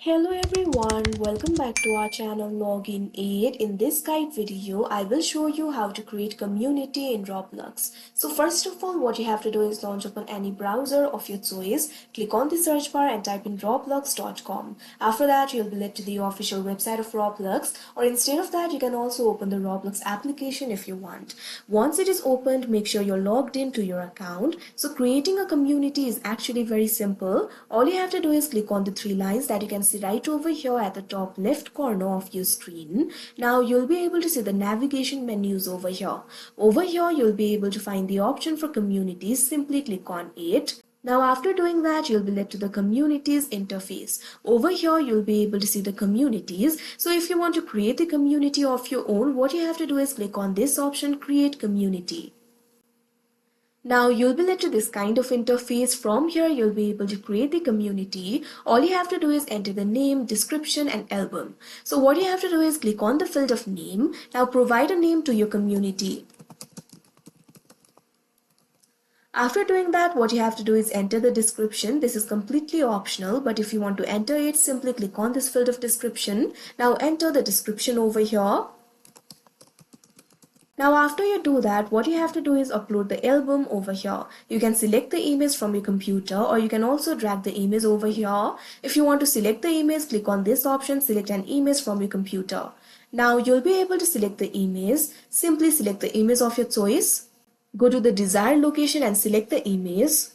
Hello everyone, welcome back to our channel Login Aid. In this guide video, I will show you how to create community in Roblox. So first of all, what you have to do is launch open any browser of your choice. Click on the search bar and type in roblox.com. After that, you'll be led to the official website of Roblox, or instead of that, you can also open the Roblox application if you want. Once it is opened, make sure you're logged into your account. So creating a community is actually very simple. All you have to do is click on the three lines that you can see right over here at the top left corner of your screen. Now you'll be able to see the navigation menus over here. Over here you'll be able to find the option for communities. Simply click on it. Now after doing that, you'll be led to the communities interface. Over here, you'll be able to see the communities. So if you want to create a community of your own, what you have to do is click on this option, create community. Now you'll be led to this kind of interface. From here you'll be able to create the community. All you have to do is enter the name, description and album. So what you have to do is click on the field of name. Now provide a name to your community. After doing that, what you have to do is enter the description. This is completely optional, but if you want to enter it, simply click on this field of description. Now enter the description over here. Now after you do that, what you have to do is upload the album over here. You can select the image from your computer, or you can also drag the image over here. If you want to select the image, click on this option, select an image from your computer. Now you'll be able to select the image. Simply select the image of your choice. Go to the desired location and select the image.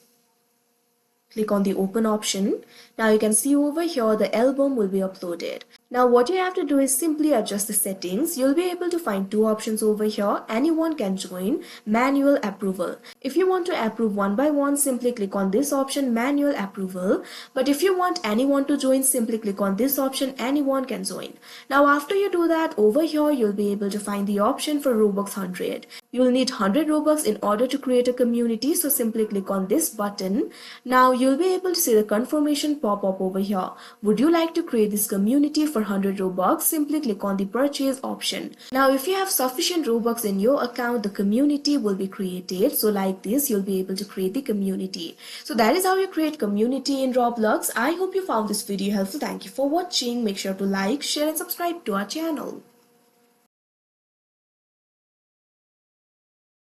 Click on the open option. Now you can see over here the album will be uploaded. Now what you have to do is simply adjust the settings. You'll be able to find two options over here. Anyone can join, manual approval. If you want to approve one by one, simply click on this option, manual approval. But if you want anyone to join, simply click on this option, anyone can join. Now after you do that, over here you'll be able to find the option for Robux 100. You'll need 100 Robux in order to create a community, so simply click on this button. Now you'll be able to see the confirmation pop up over here. Would you like to create this community for 100 Robux? Simply click on the purchase option. Now if you have sufficient Robux in your account, the community will be created. So like this, you'll be able to create the community. So that is how you create community in Roblox. I hope you found this video helpful. Thank you for watching. Make sure to like, share and subscribe to our channel.